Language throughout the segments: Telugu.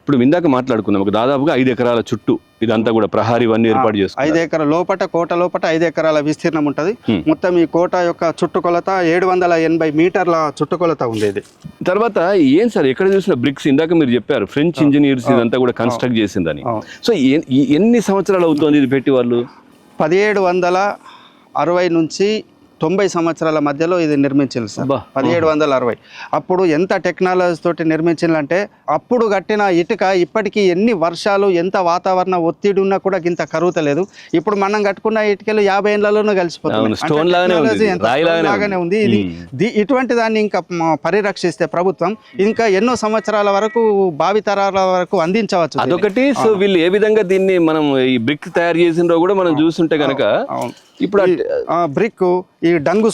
ఇప్పుడు ఇందాక మాట్లాడుకున్నాం ఒక దాదాపుగా 5 ఎకరాల చుట్టూ ఇదంతా కూడా ప్రహారీ వన్నీ ఏర్పాటు చేసుకున్నారు. 5 ఎకరాల లోపట కోట లోపట 5 ఎకరాల విస్తీర్ణం ఉంటుంది. మొత్తం ఈ కోట యొక్క చుట్టుకొలత 780 మీటర్ల చుట్టుకొలత ఉండేది. తర్వాత ఏం సార్ ఎక్కడ చూసిన బ్రిక్స్ ఇందాక మీరు చెప్పారు ఫ్రెంచ్ ఇంజనీర్స్ ఇదంతా కూడా కన్స్ట్రక్ట్ చేసిందని. సో ఎన్ని సంవత్సరాలు అవుతుంది ఇది పెట్టి వాళ్ళు? 1760 నుంచి 90 సంవత్సరాల మధ్యలో ఇది నిర్మించారు సార్. 1760 అప్పుడు ఎంత టెక్నాలజీ తోటి నిర్మించాలంటే అప్పుడు కట్టిన ఇటుక ఇప్పటికీ ఎన్ని వర్షాలు ఎంత వాతావరణ ఒత్తిడి ఉన్నా కూడా ఇంత కరుగుతలేదు. ఇప్పుడు మనం కట్టుకున్న ఇటుకలు 50 ఏళ్లలోనూ కలిసిపోతుంది. లాగానే ఉంది ఇది. ఇటువంటి దాన్ని ఇంకా పరిరక్షిస్తే ప్రభుత్వం ఇంకా ఎన్నో సంవత్సరాల వరకు భావితరాల వరకు అందించవచ్చు. అదొకటి. సో వీళ్ళు ఏ విధంగా దీన్ని మనం ఈ బ్రిక్ తయారు చేసిందో కూడా మనం చూస్తుంటే కనుక ఇప్పుడు బ్రిక్ ఈ డంగు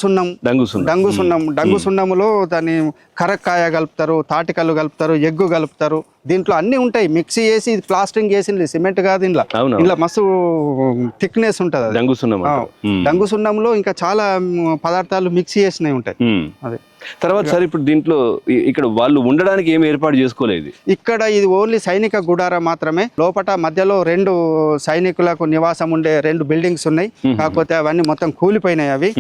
సున్నములో దాన్ని కరక్కాయ కలుపుతారు, తాటికల్లు కలుపుతారు, ఎగ్గు కలుపుతారు. దీంట్లో అన్ని ఉంటాయి. మిక్సీ చేసి ప్లాస్టింగ్ చేసింది, సిమెంట్ కాదు. ఇంట్లో మస్తు థిక్నెస్ ఉంటుంది. డంగు సున్నంలో ఇంకా చాలా పదార్థాలు మిక్సీ చేసినవి ఉంటాయి. అదే తర్వాత సార్ ఇప్పుడు దీంట్లో ఇక్కడ వాళ్ళు ఉండడానికి ఏమి ఏర్పాటు చేసుకోలేదు. ఇక్కడ ఇది ఓన్లీ సైనిక గుడారం మాత్రమే. లోపట మధ్యలో 2 సైనికులకు నివాసం ఉండే 2 బిల్డింగ్స్ ఉన్నాయి. కాకపోతే అవన్నీ మొత్తం కూలిపోయినాయి. అవి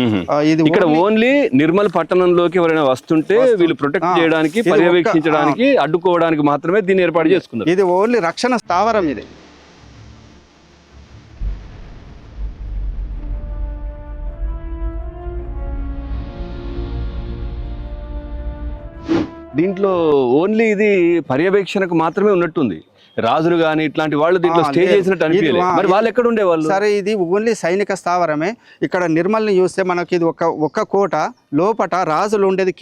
ఇది ఇక్కడ ఓన్లీ నిర్మల్ పట్టణంలోకి ఎవరైనా వస్తుంటే వీళ్ళు ప్రొటెక్ట్ చేయడానికి, పర్యవేక్షించడానికి, అడ్డుకోవడానికి మాత్రమే దీన్ని ఏర్పాటు చేసుకున్నారు. ఇది ఓన్లీ రక్షణ స్థావరం. ఇది దీంట్లో ఓన్లీ ఇది పర్యవేక్షణకు మాత్రమే ఉన్నట్టుంది. రాజులు గాని ఇట్లాంటి వాళ్ళు దీంట్లో స్టే చేసినట్టు అనిపించలేదు. మరి వాళ్ళు ఎక్కడ ఉండేవాళ్ళు? సరే, ఇది ఓన్లీ సైనిక స్థావరమే. ఇక్కడ నిర్మల్ని చూస్తే మనకి ఇది ఒక కోట. లోపట రాజులు ఉండేది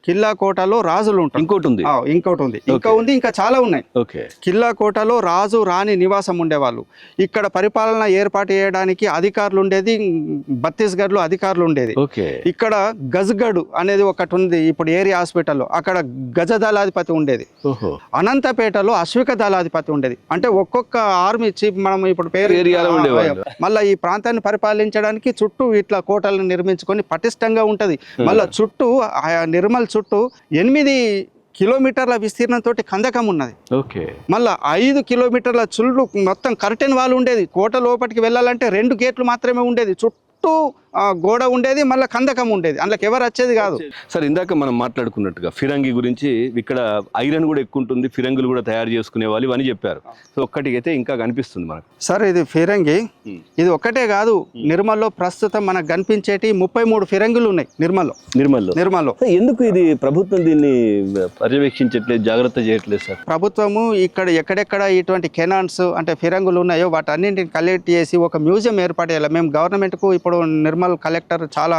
కిల్లా కోటలో రాజులు ఉంటారు. ఇంకోటి ఉంది ఇంకా చాలా ఉన్నాయి. కిల్లా కోటలో రాజు రాణి నివాసం ఉండేవాళ్ళు. ఇక్కడ పరిపాలన ఏర్పాటు చేయడానికి అధికారులు ఉండేది. ఛత్తీస్గఢ్ లో అధికారులు ఉండేది. ఇక్కడ గజ్గఢ్ అనేది ఒకటి ఉంది. ఇప్పుడు ఏరియా హాస్పిటల్లో అక్కడ గజ దళాధిపతి ఉండేది. అనంతపేటలో అశ్విక దళాధిపతి ఉండేది. అంటే ఒక్కొక్క ఆర్మీ చీఫ్ మనం ఇప్పుడు పేరు మళ్ళీ ఈ ప్రాంతాన్ని పరిపాలించడానికి చుట్టూ ఇట్లా కోటలను నిర్మించుకొని పటిష్టంగా ఉంటది. మళ్ళీ చుట్టూ నిర్మల్ చుట్టూ 8 కిలోమీటర్ల విస్తీర్ణంతో కందకం ఉన్నది. మళ్ళా 5 కిలోమీటర్ల చుట్టూ మొత్తం కర్టెన్ వాల్ ఉండేది. కోట లోపలికి వెళ్ళాలంటే 2 గేట్లు మాత్రమే ఉండేది. చుట్టూ గోడ ఉండేది, మళ్ళీ కందకం ఉండేది. అందులోకి ఎవరు వచ్చేది కాదు. సార్ ఇందాక మనం మాట్లాడుకున్నట్టుగా ఫిరంగి గురించి ఇక్కడ ఐరన్ కూడా ఎక్కువ ఉంటుంది, ఫిరంగులు కూడా తయారు చేసుకునే వాళ్ళు ఇవన్నీ చెప్పారు. సో ఒక్కటి అయితే ఇంకా కనిపిస్తుంది మనకు. సార్ ఇది ఫిరంగి. ఇది ఒక్కటే కాదు, నిర్మల్లో ప్రస్తుతం మనకు కనిపించేటి 33 ఫిరంగులు ఉన్నాయి నిర్మల్లో. ఎందుకు ఇది ప్రభుత్వం దీన్ని పర్యవేక్షించట్లేదు, జాగ్రత్త చేయట్లేదు సార్? ప్రభుత్వము ఇక్కడ ఎక్కడెక్కడ ఇటువంటి కెనాన్స్ అంటే ఫిరంగులు ఉన్నాయో వాటన్నింటిని కలెక్ట్ చేసి ఒక మ్యూజియం ఏర్పాటు చేయాలి. మేము గవర్నమెంట్కు ఇప్పుడు నిర్మల్ కలెక్టర్ చాలా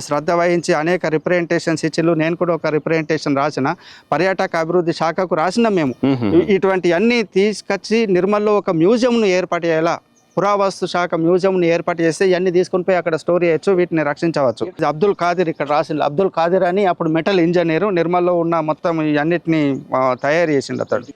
శ్రద్ధ వహించి అనేక రిప్రజెంటేషన్స్ ఇచ్చిళ్ళు. నేను కూడా ఒక రిప్రజెంటేషన్ రాసిన, పర్యాటక అభివృద్ధి శాఖకు రాసిన. మేము ఇటువంటి అన్ని తీసుకొచ్చి నిర్మల్లో ఒక మ్యూజియంను ఏర్పాటు చేయాలా. పురావస్తు శాఖ మ్యూజియంని ఏర్పాటు చేస్తే ఇవన్నీ తీసుకుని పోయి అక్కడ స్టోర్ చేయొచ్చు, వీటిని రక్షించవచ్చు. అబ్దుల్ ఖాదిర్ ఇక్కడ రాసిండు. అబ్దుల్ ఖాదిర్ అని అప్పుడు మెటల్ ఇంజనీరు నిర్మల్లో ఉన్న మొత్తం అన్నిటిని తయారు చేసిండు అతడు.